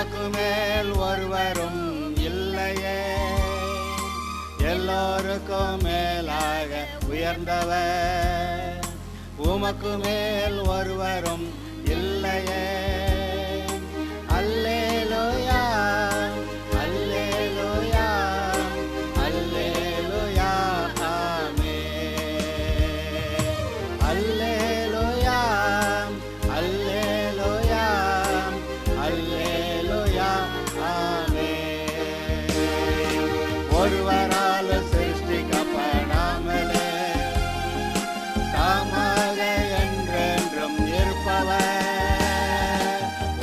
உமக்கு மேல் ஒருவரும் இல்லையே, எல்லோருக்கும் மேலாக உயர்ந்தவர். உமக்கு மேல் ஒருவரும் இல்லையே. அல்லேலூயா, அல்லேலூயா, அல்லேலூயா, ஆமென். அல்லேலூயா, அல்லேலூயா, அல்லேலூயா, ஆமென். ஒருவரால் சிருஷ்டிக்கப்படாமலே தாமாக என்றென்றும் இருப்பவர்.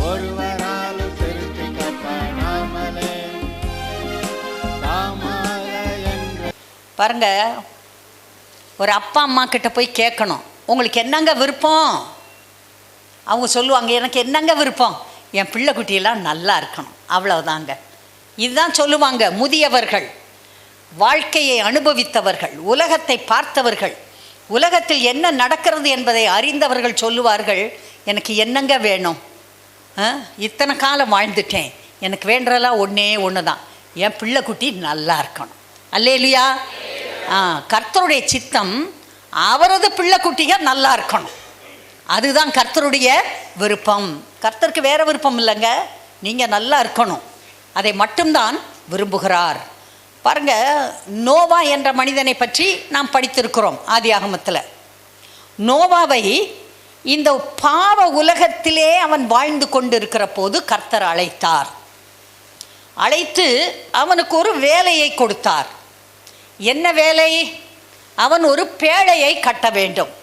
ஒருவரால் சிருஷ்டிக்கப்படாமலே தாமாக என்று. பாருங்க, ஒரு அப்பா அம்மா கிட்ட போய் கேட்கணும், உங்களுக்கு என்னங்க விருப்பம்? அவங்க சொல்லுவாங்க, எனக்கு என்னங்க விருப்பம், என் பிள்ளை குட்டியெல்லாம் நல்லா இருக்கணும், அவ்வளவுதாங்க. இதுதான் சொல்லுவாங்க முதியவர்கள், வாழ்க்கையை அனுபவித்தவர்கள், உலகத்தை பார்த்தவர்கள், உலகத்தில் என்ன நடக்கிறது என்பதை அறிந்தவர்கள் சொல்லுவார்கள், எனக்கு என்னங்க வேணும், இத்தனை காலம் வாழ்ந்துட்டேன், எனக்கு வேண்டதெல்லாம் ஒன்றே ஒன்று தான், என் பிள்ளை குட்டி நல்லா இருக்கணும். அல்லேலூயா. கர்த்தருடைய சித்தம் அவரது பிள்ளை குட்டிகள் நல்லா இருக்கணும், அதுதான் கர்த்தருடைய விருப்பம். கர்த்தருக்கு வேற விருப்பம் இல்லைங்க, நீங்கள் நல்லா இருக்கணும், அதை மட்டும்தான் விரும்புகிறார். பாருங்க, நோவா என்ற மனிதனை பற்றி நாம் படித்திருக்கிறோம் ஆதியாகமத்தில். நோவாவை இந்த பாவ உலகத்திலே அவன் வாழ்ந்து கொண்டிருக்கிற போது கர்த்தர் அழைத்தார். அழைத்து அவனுக்கு ஒரு வேலையை கொடுத்தார். என்ன வேலை? அவன் ஒரு பேழையை கட்ட வேண்டும்.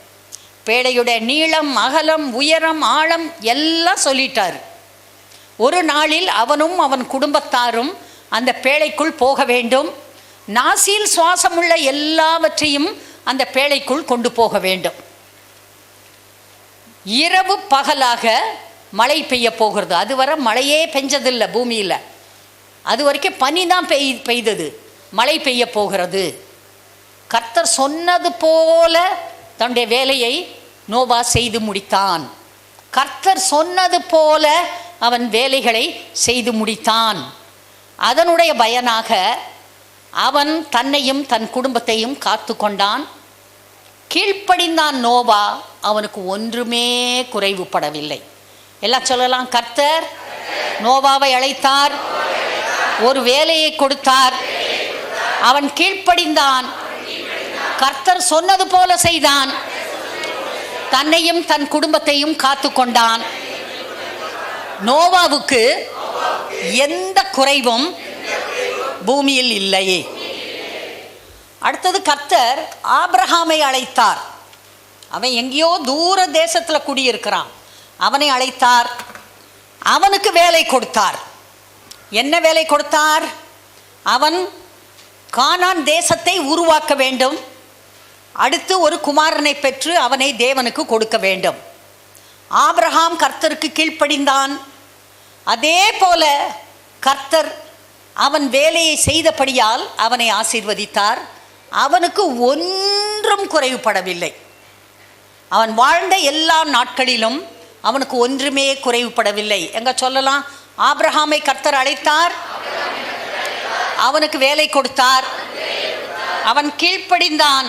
பேழையுடைய நீளம், அகலம், உயரம், ஆழம் எல்லாம் சொல்லிட்டார். ஒரு நாளில் அவனும் அவன் குடும்பத்தாரும் அந்த பேழைக்குள் போக வேண்டும். நாசியில் சுவாசமுள்ள எல்லாவற்றையும் அந்த பேழைக்குள் கொண்டு போக வேண்டும். இரவு பகலாக மழை பெய்ய போகிறது. அதுவரை மழையே பெஞ்சதில்லை பூமியில், அது வரைக்கும் பனி தான் பெய்தது. மழை பெய்ய போகிறது. கர்த்தர் சொன்னது போல தன்னுடைய வேலையை நோவா செய்து முடித்தான். கர்த்தர் சொன்னது போல அவன் வேலைகளை செய்து முடித்தான். அதனுடைய பயனாக அவன் தன்னையும் தன் குடும்பத்தையும் காத்து கொண்டான். கீழ்ப்படிந்தான் நோவா. அவனுக்கு ஒன்றுமே குறைவுபடவில்லை. எல்லாம் சொல்லலாம், கர்த்தர் நோவாவை அழைத்தார், ஒரு வேலையை கொடுத்தார், அவன் கீழ்ப்படிந்தான், கர்த்தர் சொன்னது போல செய்தான், தன்னையும் தன் குடும்பத்தையும் காத்து கொண்டான். நோவாவுக்கு எந்த குறைவும் பூமியில் இல்லையே. அடுத்தது கர்த்தர் ஆபிரகாமை அழைத்தார். அவன் எங்கேயோ தூர தேசத்தில் குடியிருக்கிறான். அவனை அழைத்தார், அவனுக்கு வேலை கொடுத்தார். என்ன வேலை கொடுத்தார்? அவன் கானான் தேசத்தை உருவாக்க வேண்டும். அடுத்து ஒரு குமாரனை பெற்று அவனை தேவனுக்கு கொடுக்க வேண்டும். ஆபிரகாம் கர்த்தருக்கு கீழ்ப்படிந்தான். அதே போல கர்த்தர் அவன் வேலையை செய்தபடியால் அவனை ஆசீர்வதித்தார். அவனுக்கு ஒன்றும் குறைவுபடவில்லை. அவன் வாழ்ந்த எல்லா நாட்களிலும் அவனுக்கு ஒன்றுமே குறைவுபடவில்லை. எங்க சொல்லலாம், ஆபிரகாமை கர்த்தர் அழைத்தார், அவனுக்கு வேலை கொடுத்தார், அவன் கீழ்ப்படிந்தான்,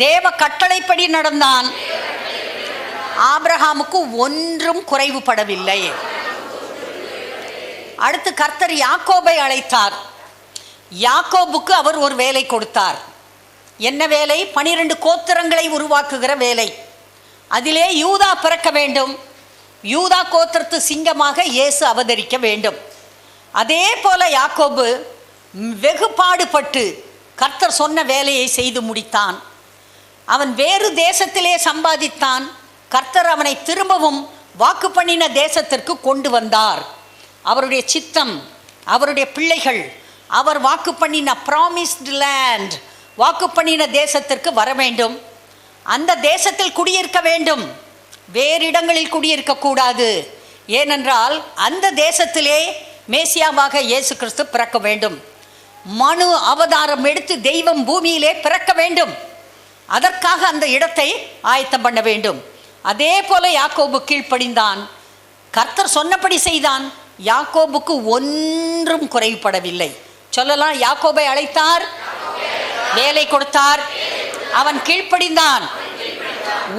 தேவ கட்டளைப்படி நடந்தான். ஆபிரகாமுக்கு ஒன்றும் குறைவுபடவில்லை. அடுத்து கர்த்தர் யாக்கோபை அழைத்தார். யாக்கோபுக்கு அவர் ஒரு வேலை கொடுத்தார். என்ன வேலை? 12 கோத்திரங்களை உருவாக்குகிற வேலை. அதிலே யூதா பிறக்க வேண்டும். யூதா கோத்திரத்து சிங்கமாக இயேசு அவதரிக்க வேண்டும். அதே போல யாக்கோபு வெகு பாடுபட்டு கர்த்தர் சொன்ன வேலையை செய்து முடித்தான். அவன் வேறு தேசத்திலே சம்பாதித்தான். கர்த்தர் அவனை திரும்பவும் வாக்கு பண்ணின தேசத்திற்கு கொண்டு வந்தார். அவருடைய சித்தம், அவருடைய பிள்ளைகள் அவர் வாக்கு பண்ணின ப்ராமிஸ்டு லேண்ட், வாக்கு பண்ணின தேசத்திற்கு வர வேண்டும். அந்த தேசத்தில் குடியிருக்க வேண்டும், வேறு இடங்களில் குடியிருக்கக்கூடாது. ஏனென்றால் அந்த தேசத்திலே மேசியாவாக இயேசு கிறிஸ்து பிறக்க வேண்டும். மனு அவதாரம் எடுத்து தெய்வம் பூமியிலே பிறக்க வேண்டும். அதற்காக அந்த இடத்தை ஆயத்தம் பண்ண வேண்டும். அதே போல யாக்கோபு கீழ்ப்படிந்தான், கர்த்தர் சொன்னபடி செய்தான், யாக்கோபுக்கு ஒன்றும் குறைபடவில்லை. சொல்லலாம், யாக்கோபை அழைத்தார், வேலை கொடுத்தார், அவன் கீழ்ப்படிந்தான்,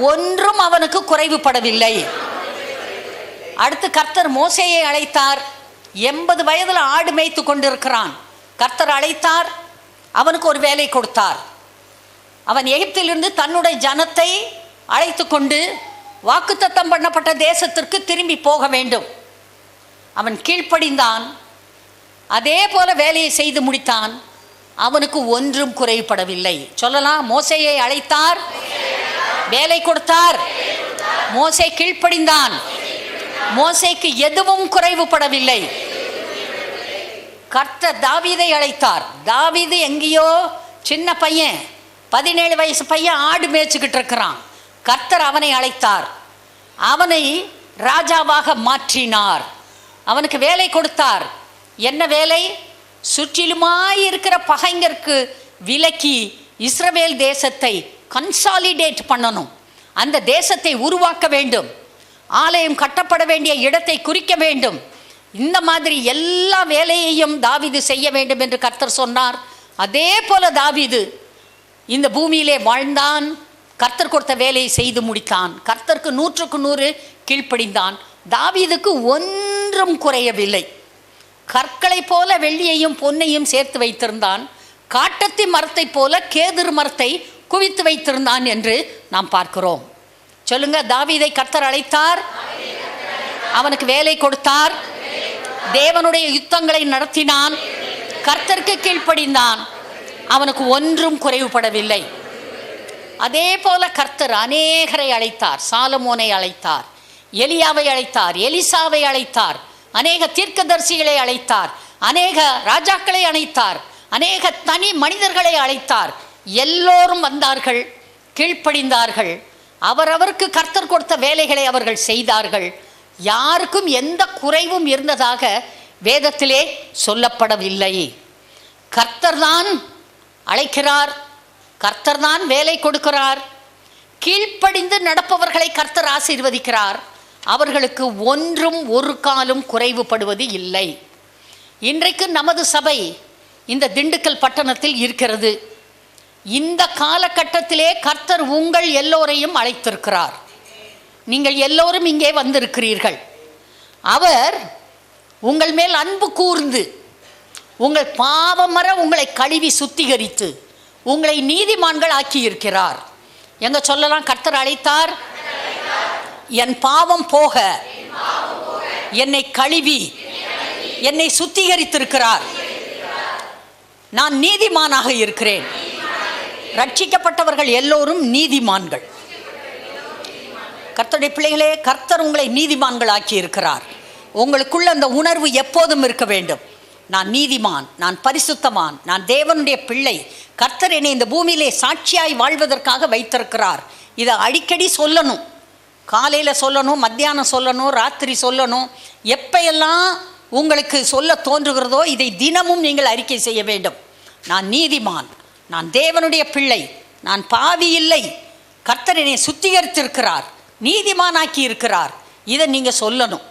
ஒன்றும் அவனுக்கு குறைவுபடவில்லை. அடுத்து கர்த்தர் மோசேயை அழைத்தார். 80 வயதில் ஆடு மேய்த்து கொண்டிருக்கிறான். கர்த்தர் அழைத்தார், அவனுக்கு ஒரு வேலை கொடுத்தார். அவன் எகிப்திலிருந்து தன்னுடைய ஜனத்தை அழைத்து கொண்டு வாக்குத்தத்தம் பண்ணப்பட்ட தேசத்திற்கு திரும்பி போக வேண்டும். அவன் கீழ்ப்படிந்தான், அதே போல வேலையை செய்து முடித்தான். அவனுக்கு ஒன்றும் குறைபடவில்லை. சொல்லலாம், மோசேயை அழைத்தார், வேலை கொடுத்தார், மோசே கீழ்ப்படிந்தான், மோசேக்கு எதுவும் குறைவுபடவில்லை. கர்த்தர் தாவீதை அழைத்தார். தாவீது எங்கேயோ சின்ன பையன், 17 வயசு பையன், ஆடு மேய்ச்சிக்கிட்டு இருக்கிறான். கர்த்தர் அவனை அழைத்தார், அவனை ராஜாவாக மாற்றினார், அவனுக்கு வேலை கொடுத்தார். என்ன வேலை? சுற்றிலுமாய் இருக்கிற பகைஞருக்கு விலக்கி இஸ்ரவேல் தேசத்தை கன்சாலிடேட் பண்ணணும், அந்த தேசத்தை உருவாக்க வேண்டும், ஆலயம் கட்டப்பட வேண்டிய இடத்தை குறிக்க வேண்டும். இந்த மாதிரி எல்லா வேலையையும் தாவீது செய்ய வேண்டும் என்று கர்த்தர் சொன்னார். அதே போல தாவீது இந்த பூமியிலே வாழ்ந்தான், கர்த்தர் கொடுத்த வேலையை செய்து முடித்தான், கர்த்தருக்கு 100க்கு 100 கீழ்ப்படிந்தான். தாவீதுக்கு ஒன்றும் குறையவில்லை. கற்களை போல வெள்ளியையும் பொன்னையும் சேர்த்து வைத்திருந்தான், காட்டத்தி மரத்தை போல கேதுரு மரத்தை குவித்து வைத்திருந்தான் என்று நாம் பார்க்கிறோம். சொல்லுங்க, தாவீதை கர்த்தர் அழைத்தார், அவனுக்கு வேலை கொடுத்தார், தேவனுடைய யுத்தங்களை நடத்தினான், கர்த்தருக்கு கீழ்ப்படிந்தான், அவனுக்கு ஒன்றும் குறைவுபடவில்லை. அதே போல கர்த்தர் அநேகரை அழைத்தார். சாலமோனை அழைத்தார், எலியாவை அழைத்தார், எலிசாவை அழைத்தார், அநேக தீர்க்கதரிசிகளை அழைத்தார், அநேக ராஜாக்களை அழைத்தார், அநேக தனி மனிதர்களை அழைத்தார். எல்லோரும் வந்தார்கள், கீழ்ப்படிந்தார்கள், அவரவருக்கு கர்த்தர் கொடுத்த வேலைகளை அவர்கள் செய்தார்கள். யாருக்கும் எந்த குறைவும் இருந்ததாக வேதத்திலே சொல்லப்படவில்லை. கர்த்தர் தான் அழைக்கிறார், கர்த்தர் தான் வேலை கொடுக்கிறார். கீழ்ப்படிந்து நடப்பவர்களை கர்த்தர் ஆசீர்வதிக்கிறார். அவர்களுக்கு ஒன்றும் ஒரு காலும் குறைவுபடுவது இல்லை. இன்றைக்கு நமது சபை இந்த திண்டுக்கல் பட்டணத்தில் இருக்கிறது. இந்த காலகட்டத்திலே கர்த்தர் உங்கள் எல்லோரையும் அழைத்திருக்கிறார். நீங்கள் எல்லோரும் இங்கே வந்திருக்கிறீர்கள். அவர் உங்கள் மேல் அன்பு கூர்ந்து உங்கள் பாவமற உங்களை கழுவி சுத்திகரித்து உங்களை நீதிமான்கள் ஆக்கி இருக்கிறார். எங்க சொல்லலாம், கர்த்தர் அழைத்தார், என் பாவம் போக என்னை கழுவி என்னை சுத்திகரித்திருக்கிறார். நான் நீதிமானாக இருக்கிறேன். ரட்சிக்கப்பட்டவர்கள் எல்லோரும் நீதிமான்கள். கர்த்தருடைய பிள்ளைகளே, கர்த்தர் உங்களை நீதிமான்கள் ஆக்கி இருக்கிறார். உங்களுக்குள்ள அந்த உணர்வு எப்போதும் இருக்க வேண்டும். நான் நீதிமான், நான் பரிசுத்தமான், நான் தேவனுடைய பிள்ளை, கர்த்தர் என்னை இந்த பூமியிலே சாட்சியாய் வாழ்வதற்காக வைத்திருக்கிறார். இதை அடிக்கடி சொல்லணும். காலையில் சொல்லணும், மத்தியானம் சொல்லணும், ராத்திரி சொல்லணும். எப்பையெல்லாம் உங்களுக்கு சொல்ல தோன்றுகிறதோ இதை தினமும் நீங்கள் அறிக்கை செய்ய வேண்டும். நான் நீதிமான், நான் தேவனுடைய பிள்ளை, நான் பாவி இல்லை, கர்த்தர் என்னை சுத்திகரித்திருக்கிறார், நீதிமானாக்கி இருக்கிறார். இதை நீங்கள் சொல்லணும்.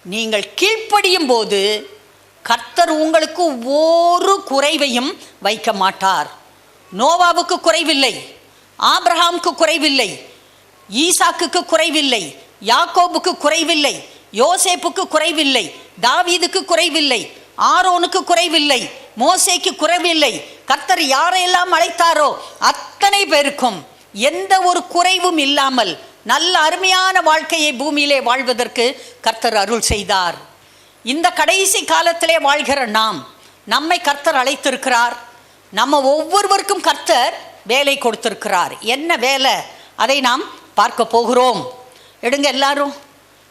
நீங்கள் கீழ்ப்படியும் போது கர்த்தர் உங்களுக்கு ஒரு குறைவையும் வைக்க மாட்டார். நோவாவுக்கு குறைவில்லை, ஆபிரகாமுக்கு குறைவில்லை, ஈசாக்குக்கு குறைவில்லை, யாக்கோபுக்கு குறைவில்லை, யோசேப்புக்கு குறைவில்லை, தாவீதுக்கு குறைவில்லை, ஆரோனுக்கு குறைவில்லை, மோசேக்கு குறைவில்லை. கர்த்தர் யாரையெல்லாம் அழைத்தாரோ அத்தனை பேருக்கும் எந்த ஒரு குறைவும் இல்லாமல் நல்ல அருமையான வாழ்க்கையை பூமியிலே வாழ்வதற்கு கர்த்தர் அருள் செய்தார். இந்த கடைசி காலத்திலே வாழ்கிற நம்மை கர்த்தர் அழைத்திருக்கிறார். நம்ம ஒவ்வொருவருக்கும் கர்த்தர் வேலை கொடுத்திருக்கிறார். என்ன வேலை, அதை நாம் பார்க்க போகிறோம். எடுங்க எல்லாரும்,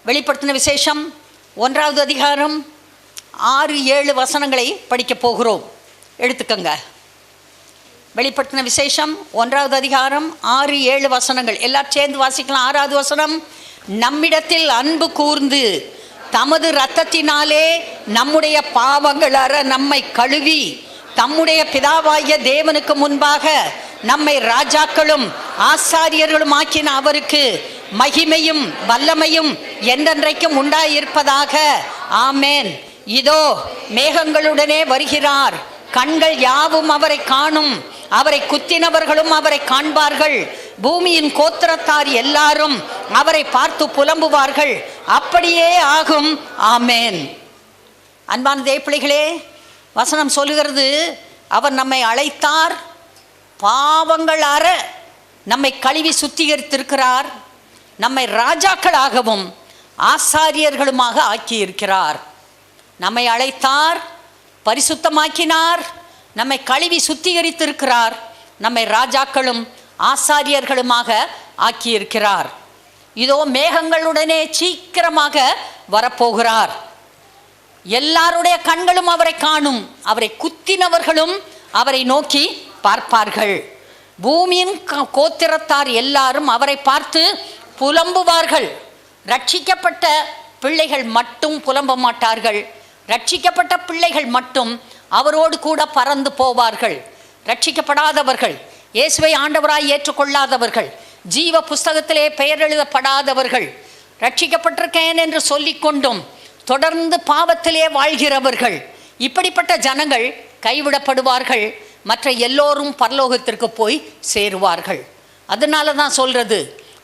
வெளிப்படுத்தின விசேஷம் 1வது அதிகாரம் 6-7 வசனங்களை படிக்க போகிறோம். எடுத்துக்கங்க. வெளிப்படுத்தின விசேஷம் 1வது அதிகாரம் 6-7 வசனங்கள் எல்லாரும் சேர்ந்து வாசிக்கலாம். 6வது வசனம், நம்மிடத்தில் அன்பு கூர்ந்து தமது இரத்தத்தினாலே நம்முடைய பாவங்கள் அற நம்மை கழுவி தம்முடைய பிதாவாகிய தேவனுக்கு முன்பாக நம்மை ராஜாக்களும் ஆசாரியர்களும் ஆக்கின அவருக்கு மகிமையும் வல்லமையும் என்றென்றைக்கும் உண்டாயிருப்பதாக. ஆமென். இதோ மேகங்களுடனே வருகிறார், கண்கள் யாவும் அவரை காணும், அவரை குத்தினவர்களும் அவரை காண்பார்கள், பூமியின் கோத்திரத்தார் எல்லாரும் அவரை பார்த்து புலம்புவார்கள். அப்படியே ஆகும். ஆமென். அன்பான தேவப்பிள்ளைகளே, வசனம் சொல்லுகிறது, அவர் நம்மை அழைத்தார், பாவங்கள் அற நம்மை கழுவி சுத்திகரித்திருக்கிறார், நம்மை ராஜாக்களாகவும் ஆசாரியர்களுமாக ஆக்கியிருக்கிறார். நம்மை அழைத்தார், பரிசுத்தமாக்கினார், நம்மை கழுவி சுத்திகரித்திருக்கிறார், நம்மை ராஜாக்களும் ஆசாரியர்களுமாக ஆக்கியிருக்கிறார். இதோ மேகங்களுடனே சீக்கிரமாக வரப்போகிறார். எல்லாருடைய கண்களும் அவரை காணும், அவரை குத்தினவர்களும் அவரை நோக்கி பார்ப்பார்கள். பூமியின் கோத்திரத்தார் எல்லாரும் அவரை பார்த்து புலம்புவார்கள். ரட்சிக்கப்பட்ட பிள்ளைகள் மட்டும் புலம்ப மாட்டார்கள். ரட்சிக்கப்பட்ட பிள்ளைகள் மட்டும் அவரோடு கூட பறந்து போவார்கள். ரட்சிக்கப்படாதவர்கள், இயேசுவை ஆண்டவராய் ஏற்றுக்கொள்ளாதவர்கள், ஜீவ புஸ்தகத்திலே பெயர் எழுதப்படாதவர்கள், ரட்சிக்கப்பட்டிருக்கேன் என்று சொல்லிக்கொண்டும் தொடர்ந்து பாவத்திலே வாழ்கிறவர்கள், இப்படிப்பட்ட ஜனங்கள் கைவிடப்படுவார்கள். மற்ற எல்லோரும் பரலோகத்திற்கு போய் சேருவார்கள். அதனால தான் சொல்கிறது,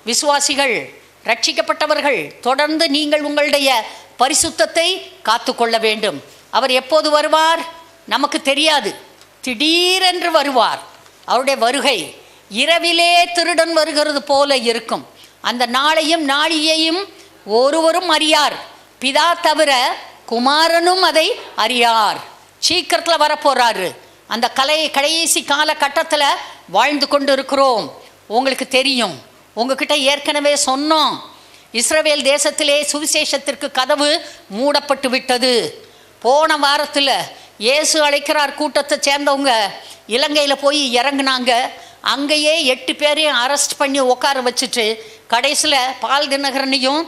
விசுவாசிகள், ரட்சிக்கப்பட்டவர்கள் தொடர்ந்து நீங்கள் உங்களுடைய பரிசுத்தத்தை காத்து கொள்ள வேண்டும். அவர் எப்போது வருவார் நமக்கு தெரியாது. திடீரென்று வருவார். அவருடைய வருகை இரவிலே திருடன் வருகிறது போல இருக்கும். அந்த நாளையும் நாளியையும் ஒருவரும் அறியார், பிதா தவிர குமாரனும் அதை அறியார். சீக்கிரத்தில் வரப்போறாரு. அந்த கடைசி காலகட்டத்தில் வாழ்ந்து கொண்டு இருக்கிறோம். உங்களுக்கு தெரியும், உங்ககிட்ட ஏற்கனவே சொன்னோம், இஸ்ரவேல் தேசத்திலே சுவிசேஷத்திற்கு கதவு மூடப்பட்டு விட்டது. போன வாரத்தில் இயேசு அழைக்கிறார் கூட்டத்தை சேர்ந்தவங்க இலங்கையில் போய் இறங்குனாங்க. அங்கேயே 8 பேரையும் அரெஸ்ட் பண்ணி உட்கார வச்சுட்டு கடைசியில் பால் தினகரனையும்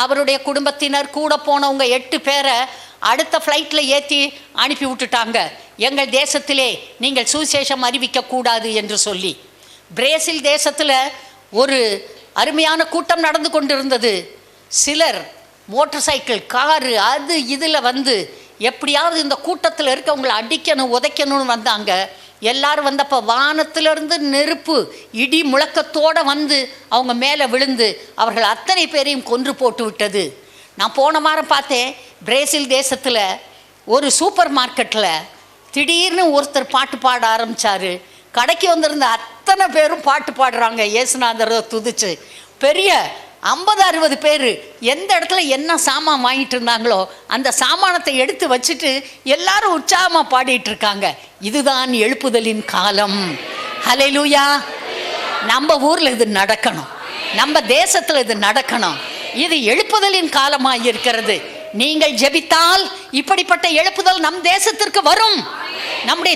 அவருடைய குடும்பத்தினர் கூட போனவங்க 8 பேரை அடுத்த ஃப்ளைட்டில் ஏற்றி அனுப்பி விட்டுட்டாங்க. எங்கள் தேசத்திலே நீங்கள் சுவிசேஷம் அறிவிக்கக்கூடாது என்று சொல்லி. பிரேசில் தேசத்தில் ஒரு அருமையான கூட்டம் நடந்து கொண்டிருந்தது. சிலர் மோட்டர் சைக்கிள், காரு, அது இதில் வந்து எப்படியாவது இந்த கூட்டத்தில் இருக்கவங்களை அடிக்கணும், உதைக்கணும்னு வந்தாங்க. எல்லாரும் வந்தப்போ வானத்திலிருந்து நெருப்பு இடி முழக்கத்தோடு வந்து அவங்க மேலே விழுந்து அவர்கள் அத்தனை பேரையும் கொன்று போட்டு விட்டது. நான் போன வாரம் பார்த்தேன், பிரேசில் தேசத்தில் ஒரு சூப்பர் மார்க்கெட்டில் திடீர்னு ஒருத்தர் பாட்டு பாட ஆரம்பித்தார். கடைக்கு வந்திருந்த அத்தனை பேரும் பாட்டு பாடுறாங்க, இயேசுநாதரை துதிச்சு. பெரிய 50-60 பேர் எந்த இடத்துல என்ன சாமான் வாங்கிட்டு இருந்தாங்களோ அந்த சாமானத்தை எடுத்து வச்சுட்டு எல்லாரும் உற்சாகமாக பாடிட்டு இருக்காங்க. இதுதான் எழுப்புதலின் காலம். ஹல்லேலூயா. நம்ம ஊரில் இது நடக்கணும், நம்ம தேசத்தில் இது நடக்கணும். இது எழுப்புதலின் காலமாக இருக்கிறது. நீங்கள் ஜெபித்தால் இப்படிப்பட்ட எழுப்புதல் நம் தேசத்திற்கு வரும். நம்முடைய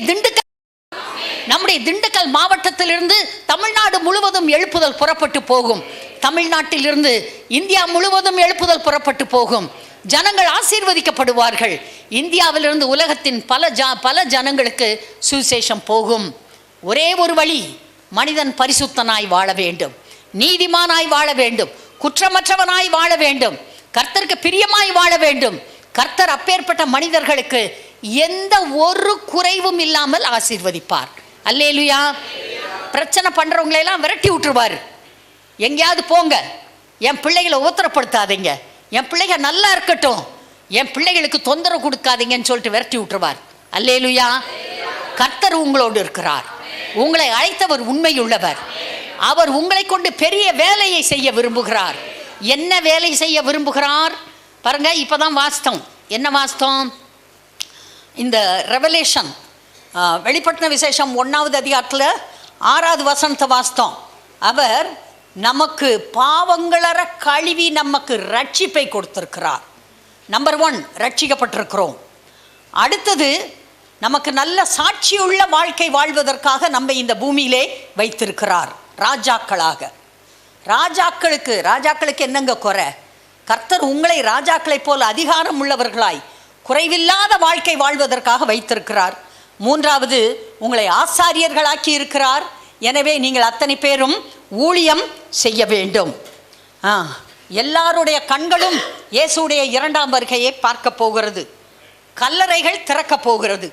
திண்டுக்கல் மாவட்டத்திலிருந்து தமிழ்நாடு முழுவதும் எழுப்புதல் புறப்பட்டு போகும். தமிழ்நாட்டிலிருந்து இந்தியா முழுவதும் எழுப்புதல் புறப்பட்டு போகும். ஜனங்கள் ஆசீர்வதிக்கப்படுவார்கள். இந்தியாவிலிருந்து உலகத்தின் பல ஜனங்களுக்கு சுவிசேஷம் போகும். ஒரே ஒரு வழி, மனிதன் பரிசுத்தனாய் வாழ வேண்டும், நீதிமானாய் வாழ வேண்டும், குற்றமற்றவனாய் வாழ வேண்டும், கர்த்தருக்கு பிரியமாய் வாழ வேண்டும். கர்த்தர் அப்பேற்பட்ட மனிதர்களுக்கு எந்த ஒரு குறைவும் இல்லாமல் ஆசீர்வதிப்பார். அல்லேலூயா. பிரச்சனை பண்றவங்களெல்லாம் விரட்டி விட்டுருவார். எங்கேயாவது போங்க, என் பிள்ளைகளை உத்தரப்படுத்தாதீங்க, என் பிள்ளைகள் நல்லா இருக்கட்டும், என் பிள்ளைகளுக்கு தொந்தரவு கொடுக்காதீங்கன்னு சொல்லிட்டு விரட்டி விட்டுருவார். அல்லேலூயா. கர்த்தர் உங்களோடு இருக்கிறார். உங்களை அழைத்தவர் உண்மையுள்ளவர். அவர் உங்களை கொண்டு பெரிய வேலையை செய்ய விரும்புகிறார். என்ன வேலை செய்ய விரும்புகிறார் பாருங்க. இப்போதான் வாஸ்தவம். என்ன வாஸ்தவம்? இந்த ரெவலேஷன், வெளிப்படுத்தின விசேஷம் 1வது அதிகாரத்தில் 6வது வசனத்தை வாஸ்தவம். அவர் நமக்கு பாவங்களற கழுவி நமக்கு ரட்சிப்பை கொடுத்திருக்கிறார். நம்பர் 1, ரட்சிக்கப்பட்டிருக்கிறோம். அடுத்தது, நமக்கு நல்ல சாட்சியுள்ள வாழ்க்கை வாழ்வதற்காக நம்ம இந்த பூமியிலே வைத்திருக்கிறார் ராஜாக்களாக. ராஜாக்களுக்கு என்னங்க குறை? கர்த்தர் உங்களை ராஜாக்களைப் போல அதிகாரம் உள்ளவர்களாய் குறைவில்லாத வாழ்க்கை வாழ்வதற்காக வைத்திருக்கிறார். 3வது, உங்களை ஆசாரியர்களாக்கி இருக்கிறார். எனவே நீங்கள் அத்தனை பேரும் ஊழியம் செய்ய வேண்டும். எல்லாருடைய கண்களும் இயேசுடைய இரண்டாம் வருகையை பார்க்க போகிறது. கல்லறைகள் திறக்க போகிறது.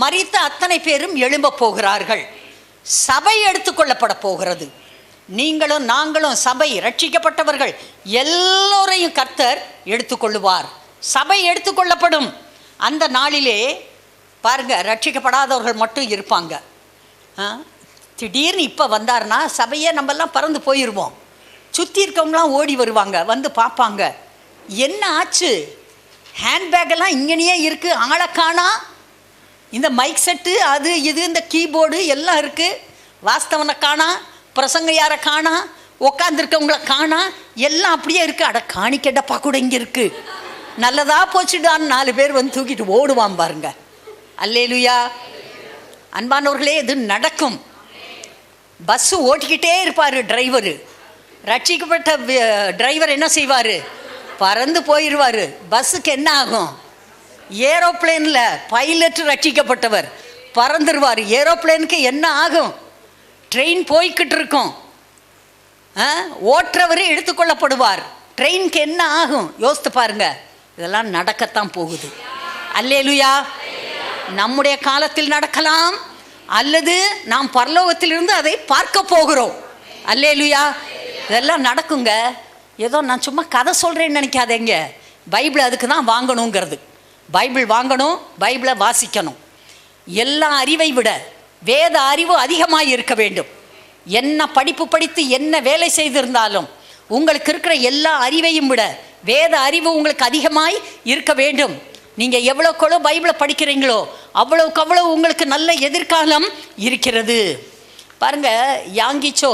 மரித்த அத்தனை பேரும் எழும்ப போகிறார்கள். சபை எடுத்துக்கொள்ளப்பட போகிறது. நீங்களும் நாங்களும் சபை ரட்சிக்கப்பட்டவர்கள் எல்லோரையும் கர்த்தர் எடுத்துக்கொள்ளுவார். சபை எடுத்துக்கொள்ளப்படும். அந்த நாளிலே பாருங்க, ரட்சிக்கப்படாதவர்கள் மட்டும் இருப்பாங்க. திடீர்னு இப்போ வந்தார்னா சபையை நம்மெல்லாம் பறந்து போயிடுவோம். சுற்றி இருக்கவங்களாம் ஓடி வருவாங்க, வந்து பார்ப்பாங்க, என்ன ஆச்சு, ஹேண்ட்பேக்கெல்லாம் இங்கேயே இருக்குது, ஆளை காணா, இந்த மைக் செட்டு அது இது இந்த கீபோர்டு எல்லாம் இருக்குது, வாஸ்தவனை காணா, பிரசங்க யாரை காணா, உட்காந்துருக்கவங்கள காணா, எல்லாம் அப்படியே இருக்குது. அட காணிக்கடப்பா கூட இங்கே இருக்குது, நல்லதா போச்சுடான்னு 4 பேர் வந்து தூக்கிட்டு ஓடுவான் பாருங்க. அல்லேலூயா. அன்பானவர்களே, இது நடக்கும். பஸ்ஸு ஓட்டிக்கிட்டே இருப்பார் டிரைவரு. ரட்சிக்கப்பட்ட டிரைவர் என்ன செய்வார்? பறந்து போயிடுவார். பஸ்ஸுக்கு என்ன ஆகும்? ஏரோப்ளேனில் பைலட் ரட்சிக்கப்பட்டவர் பறந்துருவார். ஏரோப்ளேனுக்கு என்ன ஆகும்? ட்ரெயின் போய்கிட்டு இருக்கும், ஓட்டுறவர் எடுத்துக்கொள்ளப்படுவார். ட்ரெயினுக்கு என்ன ஆகும்? யோசித்து பாருங்க. இதெல்லாம் நடக்கத்தான் போகுது. அல்லேலூயா. நம்முடைய காலத்தில் நடக்கலாம், அல்லது நாம் பரலோகத்திலிருந்து அதை பார்க்க போகிறோம். அல்லேலூயா. இதெல்லாம் நடக்குங்க. ஏதோ நான் சும்மா கதை சொல்கிறேன்னு நினைக்காதேங்க. பைபிள் அதுக்கு தான் வாங்கணுங்கிறது. பைபிள் வாங்கணும், பைபிளை வாசிக்கணும். எல்லா அறிவை விட வேத அறிவு அதிகமாக இருக்க வேண்டும். என்ன படிப்பு படித்து என்ன வேலை செய்திருந்தாலும் உங்களுக்கு இருக்கிற எல்லா அறிவையும் விட வேத அறிவு உங்களுக்கு அதிகமாய் இருக்க வேண்டும். நீங்கள் எவ்வளோக்கெவ்வளோ பைபிளை படிக்கிறீங்களோ அவ்வளோக்கு அவ்வளோ உங்களுக்கு நல்ல எதிர்காலம் இருக்கிறது. பாருங்கள், யாங்கிச்சோ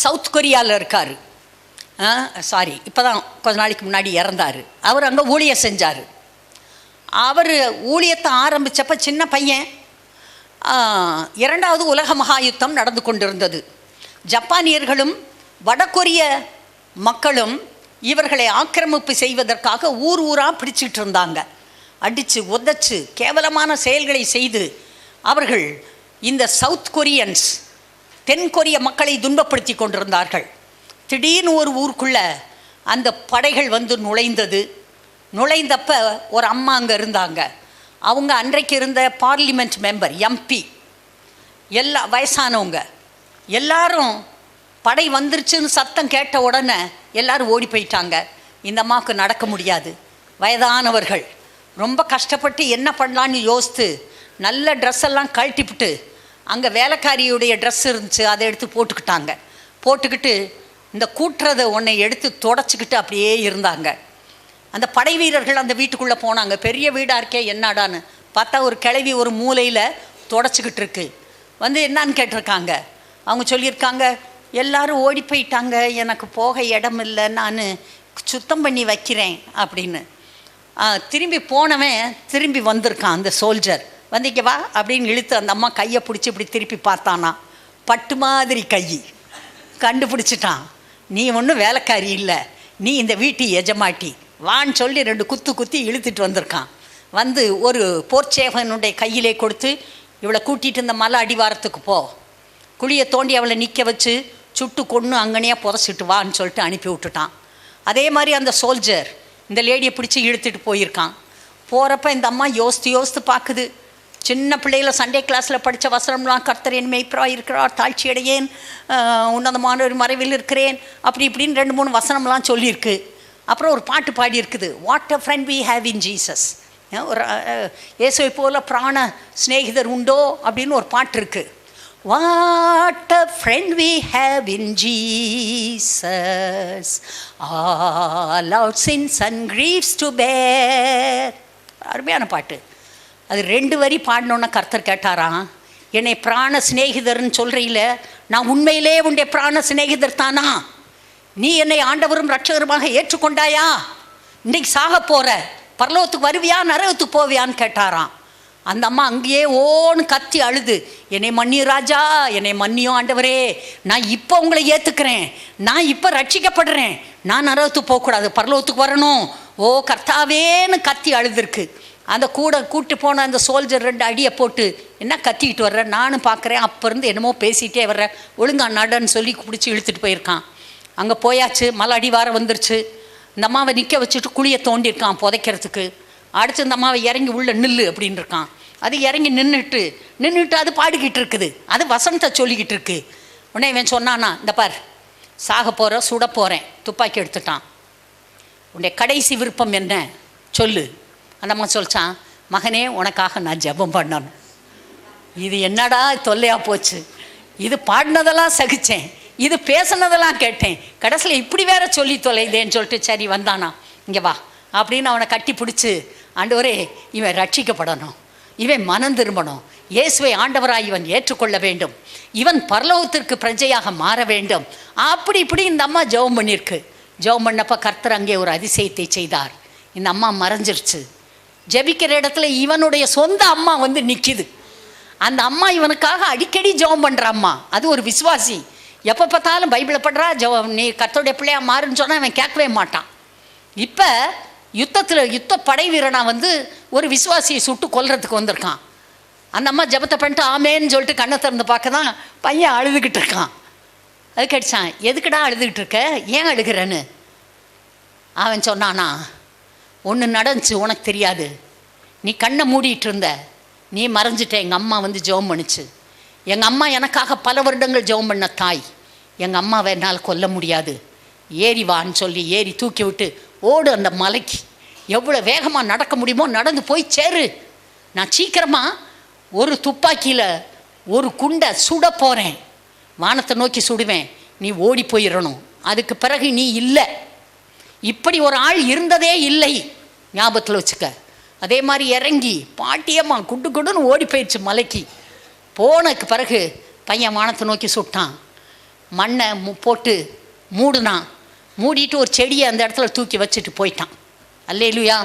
சவுத் கொரியாவில் இருக்கார். இப்போ தான் கொஞ்ச நாளைக்கு முன்னாடி இறந்தார். அவர் அங்கே ஊழியம் செஞ்சார். அவர் ஊழியத்தை ஆரம்பித்தப்போ சின்ன பையன். 2வது உலக மகாயுத்தம் நடந்து கொண்டிருந்தது. ஜப்பானியர்களும் வடகொரிய மக்களும் இவர்களை ஆக்கிரமிப்பு செய்வதற்காக ஊர் ஊராக பிடிச்சிட்டு இருந்தாங்க. அடித்து உதச்சு கேவலமான செயல்களை செய்து அவர்கள் இந்த சவுத் கொரியன்ஸ் தென் கொரிய மக்களை துன்பப்படுத்தி கொண்டிருந்தார்கள். திடீர்னு ஒரு ஊருக்குள்ளே அந்த படைகள் வந்து நுழைந்தப்ப ஒரு அம்மா அங்கே இருந்தாங்க. அவங்க அன்றைக்கு இருந்த பார்லிமெண்ட் மெம்பர், எம்பி, எல்லா வயசானவங்க எல்லாரும் படை வந்துருச்சுன்னு சத்தம் கேட்ட உடனே எல்லாரும் ஓடி போயிட்டாங்க. இந்த அம்மாவுக்கு நடக்க முடியாது, வயதானவர்கள், ரொம்ப கஷ்டப்பட்டு என்ன பண்ணலான்னு யோசித்து நல்ல ட்ரெஸ் எல்லாம் கழட்டிவிட்டு அங்கே வேலைக்காரியுடைய ட்ரெஸ் இருந்துச்சு, அதை எடுத்து போட்டுக்கிட்டு இந்த கூட்டுறதை ஒன்றை எடுத்து தொடச்சிக்கிட்டு அப்படியே இருந்தாங்க. அந்த படை வீரர்கள் அந்த வீட்டுக்குள்ளே போனாங்க. பெரிய வீடாக இருக்கே, என்னடான்னு பார்த்தா ஒரு கிழவி ஒரு மூலையில் தொடச்சிக்கிட்டு இருக்கு. வந்து என்னான்னு கேட்டிருக்காங்க. அவங்க சொல்லியிருக்காங்க, எல்லாரும் ஓடி போயிட்டாங்க, எனக்கு போக இடம் இல்லை, நான் சுத்தம் பண்ணி வைக்கிறேன் அப்படின்னு. திரும்பி போனவன் திரும்பி வந்திருக்கான். அந்த சோல்ஜர் வந்து இங்கே வா அப்படின்னு இழுத்து அந்த அம்மா கையை பிடிச்சி இப்படி திருப்பி பார்த்தானா, பட்டு மாதிரி கை கண்டுபிடிச்சிட்டான். நீ ஒன்றும் வேலைக்காரி இல்லை, நீ இந்த வீட்டு எஜமாட்டி, வான்னு சொல்லி 2 குத்தி இழுத்துட்டு வந்திருக்கான். வந்து ஒரு போர்ச்சேவனுடைய கையிலே கொடுத்து, இவளை கூட்டிகிட்டு இந்த மலை அடிவாரத்துக்கு போ, குழியை தோண்டி அவளை நிற்க வச்சு சுட்டு கொன்று அங்கனையாக புதைச்சிட்டு வான்னு சொல்லிட்டு அனுப்பி விட்டுட்டான். அதே மாதிரி அந்த சோல்ஜர் இந்த லேடியை பிடிச்சி இழுத்துட்டு போயிருக்கான். போகிறப்ப இந்த அம்மா யோசித்து பார்க்குது. சின்ன பிள்ளைகளை சண்டே கிளாஸில் படித்த வசனம்லாம், கர்த்தர் என் மேய்ப்பராக இருக்கிறார், தாழ்ச்சி அடையேன், உன்னதமான ஒரு மறைவில் இருக்கிறேன், அப்படி இப்படின்னு 2-3 வசனம்லாம் சொல்லியிருக்கு. அப்புறம் ஒரு பாட்டு பாடியிருக்குது, what a friend we have in Jesus. ஒரு இயேசுவை போல பிராண சிநேகிதர் உண்டோ அப்படின்னு ஒரு பாட்டு இருக்குது. What a friend we have in Jesus, all our sins and griefs to bear. அருமையான பாட்டு. அது 2 வரி பாடினோன்னா கர்த்தர் கேட்டாராம், என்னை பிராண சிநேகிதர்னு சொல்கிறீங்கள, நான் உண்மையிலே உன்னுடைய பிராண சிநேகிதர் தானா? நீ என்னை ஆண்டவரும் ரட்சகருமாக ஏற்றுக்கொண்டாயா? இன்றைக்கு சாக போகிற, பரலோகத்துக்கு வருவியா நரகத்துக்கு போவியான்னு கேட்டாராம். அந்த அம்மா அங்கேயே ஓன்னு கத்தி அழுது, என்னை மன்னியு ராஜா, என்னை மன்னியும் ஆண்டவரே, நான் இப்போ உங்களை ஏற்றுக்கிறேன், நான் இப்போ ரட்சிக்கப்படுறேன், நான் நரகத்துக்கு போகக்கூடாது, பரலோகத்துக்கு வரணும், ஓ கர்த்தாவேன்னு கத்தி அழுதுருக்கு. அந்த கூட்டு போன அந்த சோல்ஜர் 2 அடியை போட்டு, என்ன கத்திக்கிட்டு வர்றேன், நானும் பார்க்குறேன், அப்போ இருந்து என்னமோ பேசிகிட்டே வர்றேன், ஒழுங்கா நடன்னு சொல்லி பிடிச்சி இழுத்துட்டு போயிருக்கான். அங்கே போயாச்சு, மலை அடிவாரம் வந்துருச்சு. இந்த அம்மாவை நிற்க வச்சுட்டு குழியை தோண்டியிருக்கான் புதைக்கிறதுக்கு. அடுத்து இந்த அம்மாவை இறங்கி உள்ள நில்லு அப்படின்னு இருக்கான். அது இறங்கி நின்றுட்டு அது பாடிக்கிட்டு இருக்குது, அது வசனத்தை சொல்லிக்கிட்டு இருக்கு. உடனே இவன் சொன்னானா, இந்த பார் சாக போகிற சுட போகிறேன், துப்பாக்கி எடுத்துட்டான், உன்னுடைய கடைசி விருப்பம் என்ன சொல்லு. அந்த அம்மா சொல்லிச்சான், மகனே உனக்காக நான் ஜெபம் பண்ணணும். இது என்னடா தொல்லையாக போச்சு, இது பாடினதெல்லாம் சகித்தேன், இது பேசினதெல்லாம் கேட்டேன், கடைசியில் இப்படி வேற சொல்லி தொலைதேன்னு சொல்லிட்டு சரி வந்தானா, இங்கே வா அப்படின்னு அவனை கட்டி பிடிச்சி, ஆண்டவரே இவன் ரட்சிக்கப்படணும், இவன் மனம் திரும்பணும், இயேசுவை ஆண்டவராய் இவன் ஏற்றுக்கொள்ள வேண்டும், இவன் பரலோகத்திற்கு பிரஜையாக மாற வேண்டும், அப்படி இப்படி இந்த அம்மா ஜெபம் பண்ணியிருக்கு. ஜெபம் பண்ணப்போ கர்த்தர் அங்கே ஒரு அதிசயத்தை செய்தார். இந்த அம்மா மறைஞ்சிருச்சு. ஜெபிக்கிற இடத்துல இவனுடைய சொந்த அம்மா வந்து நிற்கிது. அந்த அம்மா இவனுக்காக அடிக்கடி ஜெபம் பண்ணுற அம்மா, அது ஒரு விசுவாசி. எப்போ பார்த்தாலும் பைபிளை படுறா, நீ கர்த்தருடைய பிள்ளையா மாறுன்னு சொன்னால் அவன் கேட்கவே மாட்டான். இப்போ யுத்த படை வீரனா வந்து ஒரு விசுவாசியை சுட்டு கொல்றதுக்கு வந்திருக்கான். அந்த அம்மா ஜெபத்தை பண்ணிட்டு ஆமேன்னு சொல்லிட்டு கண்ணை திறந்து பார்க்க தான் பையன் அழுதுகிட்டு இருக்கான். அது கேட்டுச்சான், எதுக்குடா அழுதுகிட்டு இருக்க, ஏன் அழுகிறன்னு. அவன் சொன்னானா, ஒன்று நடந்துச்சு உனக்கு தெரியாது, நீ கண்ணை மூடிட்டு இருந்த, நீ மறைஞ்சிட்ட, எங்கள் அம்மா வந்து ஜெபம் பண்ணிச்சு. எங்கள் அம்மா எனக்காக பல வருடங்கள் ஜெபம் பண்ண தாய், எங்கள் அம்மாவை என்னால் கொல்ல முடியாது, ஏறி வான்னு சொல்லி ஏறி தூக்கி விட்டு ஓடு அந்த மலைக்கு, எவ்வளோ வேகமாக நடக்க முடியுமோ நடந்து போய் சேரு, நான் சீக்கிரமாக ஒரு துப்பாக்கியில் ஒரு குண்டை சுட போகிறேன், வானத்தை நோக்கி சுடுவேன், நீ ஓடி போயிடணும், அதுக்கு பிறகு நீ இல்லை. இப்படி ஒரு ஆள் இருந்ததே இல்லை, ஞாபகத்தில் வச்சுக்க. அதே மாதிரி இறங்கி பாட்டியம்மா குண்டு குண்டுன்னு ஓடி போயிடுச்சு மலைக்கு. போனதுக்கு பிறகு பையன் வானத்தை நோக்கி சுட்டான், மண்ணை போட்டு மூடுனான், மூடிட்டு ஒரு செடியை அந்த இடத்துல தூக்கி வச்சுட்டு போயிட்டான். அல்லேலூயா.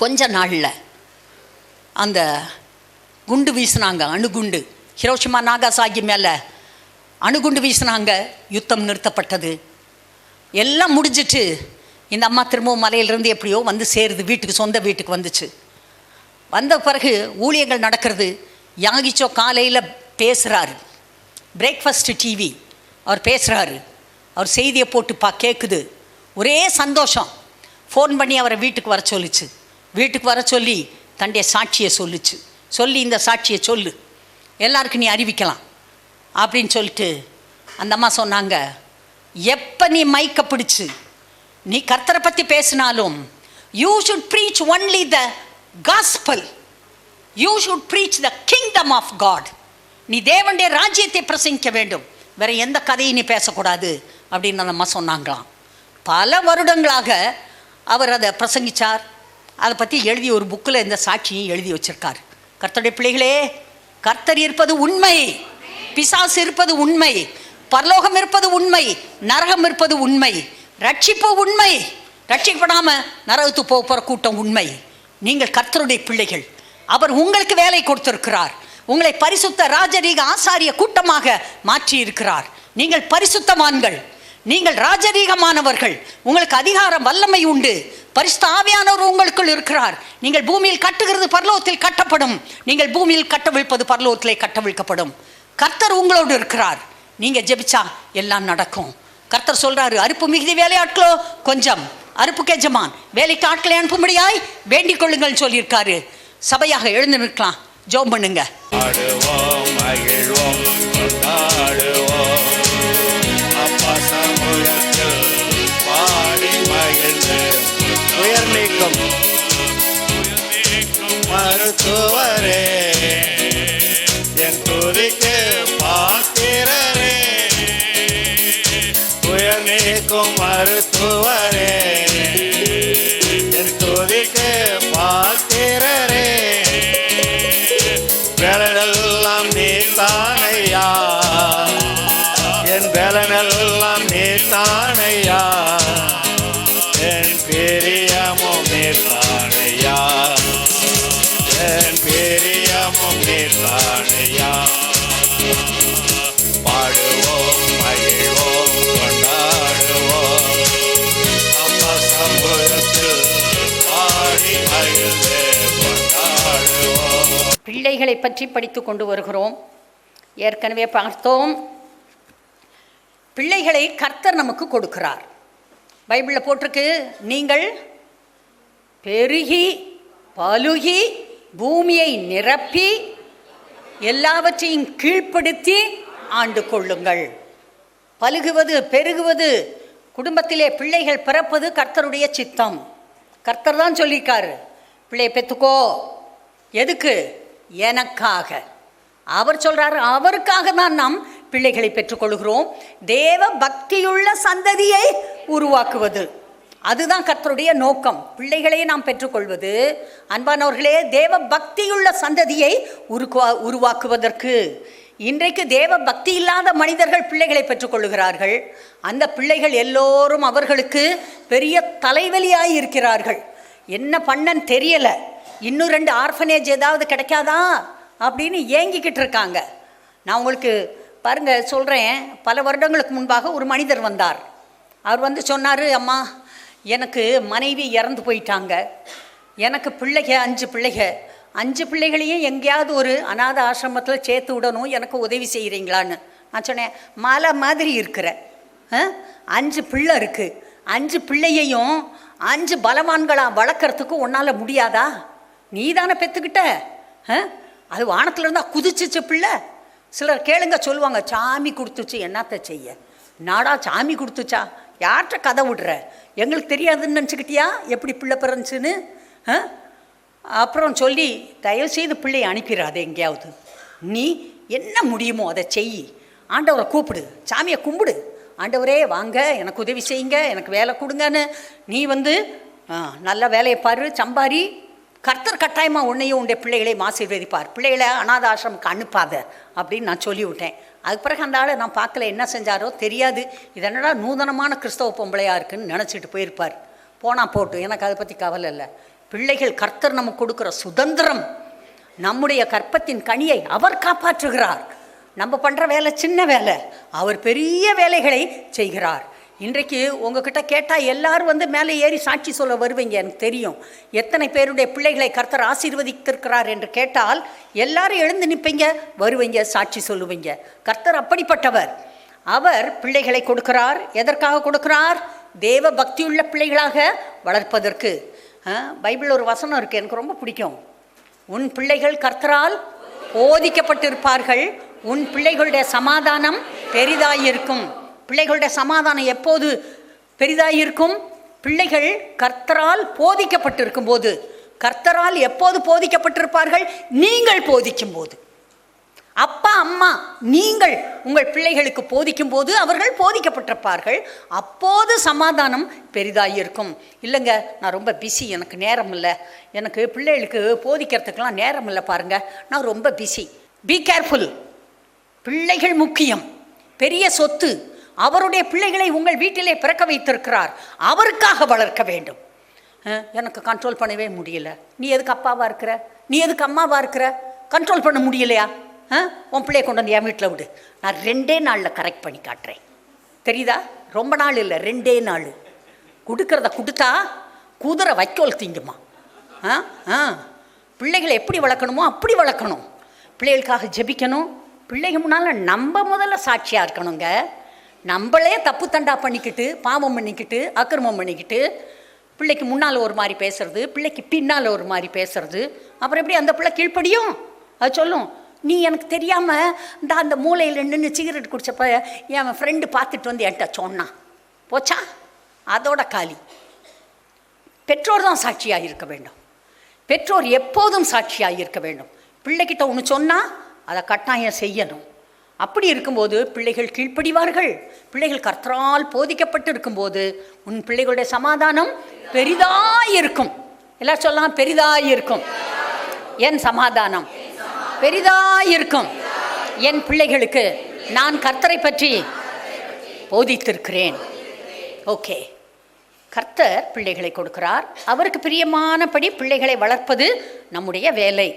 கொஞ்ச நாளில் அந்த குண்டு வீசினாங்க, அணுகுண்டு, ஹிரோஷிமா நாகாசாகி மேலே அணுகுண்டு வீசினாங்க, யுத்தம் நிறுத்தப்பட்டது, எல்லாம் முடிஞ்சிட்டு இந்த அம்மா திரும்பவும் மலையிலிருந்து எப்படியோ வந்து சேருது வீட்டுக்கு, சொந்த வீட்டுக்கு வந்துச்சு. வந்த பிறகு ஊழியர்கள் நடக்கிறது. யாகிச்சோ காலையில் பேசுகிறாரு, பிரேக்ஃபாஸ்ட்டு டிவி அவர் பேசுகிறாரு, அவர் செய்தியை போட்டு கேட்குது, ஒரே சந்தோஷம். ஃபோன் பண்ணி அவரை வீட்டுக்கு வர சொல்லிச்சு. வீட்டுக்கு வர சொல்லி தன்னுடைய சாட்சியை சொல்லிச்சு. சொல்லி இந்த சாட்சியை சொல்லு, எல்லாருக்கும் நீ அறிவிக்கலாம் அப்படின்னு சொல்லிட்டு அந்த அம்மா சொன்னாங்க, எப்போ நீ மைக்க பிடிச்சு நீ கர்த்தரை பற்றி பேசினாலும் you should preach only the gospel, you should preach the kingdom of God, நீ தேவனுடைய ராஜ்யத்தை பிரசங்கிக்க வேண்டும், வேற எந்த கதையும் நீ பேசக்கூடாது அப்படின்னு அந்த அம்மா சொன்னாங்களாம். பல வருடங்களாக அவர் அதை பிரசங்கிச்சார். அதை பற்றி எழுதி ஒரு புக்கில் இந்த சாட்சியும் எழுதி வச்சிருக்கார். கர்த்தருடைய பிள்ளைகளே, கர்த்தர் இருப்பது உண்மை, பிசாசு இருப்பது உண்மை, பரலோகம் இருப்பது உண்மை, நரகம் இருப்பது உண்மை, ரட்சிப்பு உண்மை, ரட்சிக்கப்படாம நரகத்துக்கு போகிற கூட்டம் உண்மை. நீங்கள் கர்த்தருடைய பிள்ளைகள், அவர் உங்களுக்கு வேலை கொடுத்திருக்கிறார், உங்களை பரிசுத்த ராஜரீக ஆசாரிய கூட்டமாக மாற்றி இருக்கிறார். நீங்கள் பரிசுத்தவான்கள், நீங்கள் ராஜரீகமானவர்கள், உங்களுக்கு அதிகாரம் வல்லமை உண்டு, பரிசுத்த ஆவியானவர் உங்களுக்குள் இருக்கிறார். நீங்கள் பூமியில் கட்டுகிறது பரலோகத்தில் கட்டப்படும், நீங்கள் பூமியில் கட்டவிழ்ப்பது பரலோகத்திலே கட்டவிழ்க்கப்படும். கர்த்தர் உங்களோடு இருக்கிறார், நீங்கள் ஜெபிச்சா எல்லாம் நடக்கும். கர்த்தர் சொல்றாரு, அறுப்பு மிகுதி வேலையாட்களோ கொஞ்சம், அறுப்புக்கு எஜமான் வேலைக்கு ஆட்களை அனுப்பும்படியாய் வேண்டிக் கொள்ளுங்கள் சொல்லியிருக்காரு. சபையாக எழுந்து நிற்கலாம், ஜெபம் பண்ணுங்க. உயர் நீக்கும் மருத்துவரே, என் துதிக்கு பாத்திரரே, உயர் நீக்கும் மருத்துவரே, என் துதிக்கு பாத்திரரே, வேலனெல்லாம் நீர்தானையா, என் வேலனெல்லாம் நீர்தானையா, என் பிரியமும் நீர்தானையா, என் பிரியமும் நீர்தானையா. பாடுவோம் மகிழ்வோம் கொண்டாடுவோம், அப்பா சமூகத்தில் பாடி மகிழ்ந்து கொண்டாடுவோம். பிள்ளைகளை பற்றி படித்து கொண்டு வருகிறோம். ஏற்கனவே பார்த்தோம், பிள்ளைகளை கர்த்தர் நமக்கு கொடுக்கிறார். பைபிளில் போட்டிருக்கு, நீங்கள் பெருகி பலுகி பூமியை நிரப்பி எல்லாவற்றையும் கீழ்ப்படுத்தி ஆண்டு கொள்ளுங்கள். பலுகுவது பெருகுவது, குடும்பத்திலே பிள்ளைகள் பிறப்பது கர்த்தருடைய சித்தம். கர்த்தர் தான் சொல்லியிருக்காரு, பிள்ளையை பெற்றுக்கோ. எதுக்கு? எனக்காக. அவர் சொல்கிறாரு, அவருக்காக தான் நாம் பிள்ளைகளை பெற்றுக்கொள்கிறோம். தேவ பக்தியுள்ள சந்ததியை உருவாக்குவது, அதுதான் கர்த்தருடைய நோக்கம். பிள்ளைகளை நாம் பெற்றுக்கொள்வது, அன்பானவர்களே, தேவ பக்தியுள்ள சந்ததியை உருவாக்குவதற்கு. இன்றைக்கு தேவ பக்தி இல்லாத மனிதர்கள் பிள்ளைகளை பெற்றுக்கொள்கிறார்கள். அந்த பிள்ளைகள் எல்லோரும் அவர்களுக்கு பெரிய தலைவலியாய் இருக்கிறார்கள். என்ன பண்ணன்னு தெரியலை, இன்னும் 2 ஆர்ஃபனேஜ் ஏதாவது கிடைக்காதா அப்படின்னு ஏங்கிக்கிட்டு இருக்காங்க. நான் உங்களுக்கு பாருங்கள் சொல்கிறேன், பல வருடங்களுக்கு முன்பாக ஒரு மனிதர் வந்தார். அவர் வந்து சொன்னார், அம்மா எனக்கு மனைவி இறந்து போயிட்டாங்க, எனக்கு பிள்ளைக 5 பிள்ளைக, 5 பிள்ளைகளையும் எங்கேயாவது ஒரு அநாத ஆசிரமத்தில் சேர்த்து விடணும், எனக்கு உதவி செய்கிறீங்களான்னு. நான் சொன்னேன், மலை மாதிரி இருக்கிற 5 பிள்ளை இருக்குது, 5 பிள்ளையையும் 5 பலவான்களாக வளர்க்குறதுக்கு உன்னால் முடியாதா? நீ தானே பெற்றுக்கிட்ட, அது வானத்தில் இருந்தால் குதிச்சிச்சு பிள்ளை. சிலர் கேளுங்க சொல்லுவாங்க, சாமி கொடுத்துச்சு, என்னத்தை செய்ய, நாடா சாமி கொடுத்துச்சா, யார்கிட்ட கதை விடுற, எங்களுக்கு தெரியாதுன்னு நினச்சிக்கிட்டியா எப்படி பிள்ளை பிறந்துச்சுன்னு? அப்புறம் சொல்லி தயவுசெய்து பிள்ளையை அனுப்பிடாது எங்கேயாவது, நீ என்ன முடியுமோ அதை செய், ஆண்டவரை கூப்பிடு, சாமியை கும்பிடு, ஆண்டவரே வாங்க எனக்கு உதவி செய்யுங்க, எனக்கு வேலை கொடுங்கன்னு நீ வந்து நல்ல வேலையை பாரு, சம்பாரி, கர்த்தர் கட்டாயமாக உன்னையும் உன்னுடைய பிள்ளைகளையும் ஆசீர்வதிப்பார், பிள்ளைகளை அநாத ஆசிரமுக்கு அனுப்பாத அப்படின்னு நான் சொல்லிவிட்டேன். அதுக்கு பிறகு அந்த ஆளை நான் பார்க்கல, என்ன செஞ்சாரோ தெரியாது. இதனடா நூதனமான கிறிஸ்தவ பொம்பளையாக இருக்குன்னு நினச்சிட்டு போயிருப்பார். போனால் போட்டு, எனக்கு அதை பற்றி கவலை இல்லை. பிள்ளைகள் கர்த்தர் நமக்கு கொடுக்குற சுதந்திரம், நம்முடைய கற்பத்தின் கனியை அவர் காப்பாற்றுகிறார். நம்ம பண்ணுற வேலை சின்ன வேலை, அவர் பெரிய வேலைகளை செய்கிறார். இன்றைக்கு உங்ககிட்ட கேட்டால் எல்லோரும் வந்து மேலே ஏறி சாட்சி சொல்ல வருவீங்க. எனக்கு தெரியும் எத்தனை பேருடைய பிள்ளைகளை கர்த்தர் ஆசீர்வதித்திருக்கிறார் என்று கேட்டால் எல்லாரும் எழுந்து நிற்பீங்க, வருவீங்க, சாட்சி சொல்லுவீங்க. கர்த்தர் அப்படிப்பட்டவர். அவர் பிள்ளைகளை கொடுக்கிறார். எதற்காக கொடுக்கிறார்? தேவ பக்தியுள்ள பிள்ளைகளாக வளர்ப்பதற்கு. பைபிளில் ஒரு வசனம் இருக்குது, எனக்கு ரொம்ப பிடிக்கும். உன் பிள்ளைகள் கர்த்தரால் போதிக்கப்பட்டிருப்பார்கள், உன் பிள்ளைகளுடைய சமாதானம் பெரிதாயிருக்கும். பிள்ளைகளுடைய சமாதானம் எப்போது பெரிதாயிருக்கும்? பிள்ளைகள் கர்த்தரால் போதிக்கப்பட்டிருக்கும் போது. கர்த்தரால் எப்போது போதிக்கப்பட்டிருப்பார்கள்? நீங்கள் போதிக்கும் போது. அப்பா அம்மா நீங்கள் உங்கள் பிள்ளைகளுக்கு போதிக்கும் போது அவர்கள் போதிக்கப்பட்டிருப்பார்கள், அப்போது சமாதானம் பெரிதாயிருக்கும். இல்லைங்க நான் ரொம்ப பிஸி, எனக்கு நேரம் இல்லை, எனக்கு பிள்ளைகளுக்கு போதிக்கிறதுக்கெல்லாம் நேரம் இல்லை பாருங்கள், நான் ரொம்ப பிஸி. Be careful. பிள்ளைகள் முக்கியம், பெரிய சொத்து. அவருடைய பிள்ளைகளை உங்கள் வீட்டிலே பிறக்க வைத்திருக்கிறார், அவருக்காக வளர்க்க வேண்டும். எனக்கு கண்ட்ரோல் பண்ணவே முடியல, நீ எதுக்கு அப்பாவாக இருக்கிற, நீ எதுக்கு அம்மாவாக இருக்கிற, கண்ட்ரோல் பண்ண முடியலையா? உன் பிள்ளையை கொண்டு வந்து என் வீட்டில் விடு, நான் 2 நாளில் கரெக்ட் பண்ணி காட்டுறேன். தெரியுதா? ரொம்ப நாள் இல்லை, 2 நாள். கொடுக்கறத கொடுத்தா குதிரை வைக்கோல் திங்குமா. பிள்ளைகளை எப்படி வளர்க்கணுமோ அப்படி வளர்க்கணும். பிள்ளைகளுக்காக ஜெபிக்கணும். பிள்ளைங்க முன்னால் நம்ம முதல்ல சாட்சியாக இருக்கணுங்க. நம்மளே தப்பு தண்டா பண்ணிக்கிட்டு, பாவம் பண்ணிக்கிட்டு, அக்கிரமம் பண்ணிக்கிட்டு, பிள்ளைக்கு முன்னால் ஒரு மாதிரி பேசுறது, பிள்ளைக்கு பின்னால் ஒரு மாதிரி பேசுறது, அப்புறம் எப்படி அந்த பிள்ளை கீழ்ப்படியும்? அது சொல்லும், நீ எனக்கு தெரியாமல் அந்த மூலையில் நின்று சிகரெட் குடிச்சப்ப என் ஃப்ரெண்டு பார்த்துட்டு வந்து என்கிட்ட சொன்னான், போச்சா அதோட காலி. பெற்றோர் தான் சாட்சியாக இருக்க வேண்டும். பெற்றோர் எப்போதும் சாட்சியாக இருக்க வேண்டும். பிள்ளைகிட்ட ஒன்று சொன்னால் அதை கட்டாயம் செய்யணும். அப்படி இருக்கும்போது பிள்ளைகள் கீழ்ப்படிவார்கள். பிள்ளைகள் கர்த்தரால் போதிக்கப்பட்டு இருக்கும்போது உன் பிள்ளைகளுடைய சமாதானம் பெரிதாயிருக்கும். எல்லாம் சொல்லலாம், பெரிதாயிருக்கும். என் சமாதானம் பெரிதாயிருக்கும். என் பிள்ளைகளுக்கு நான் கர்த்தரை பற்றி போதித்திருக்கிறேன். ஓகே, கர்த்தர் பிள்ளைகளை கொடுக்கிறார். அவருக்கு பிரியமானபடி பிள்ளைகளை வளர்ப்பது நம்முடைய வேலை.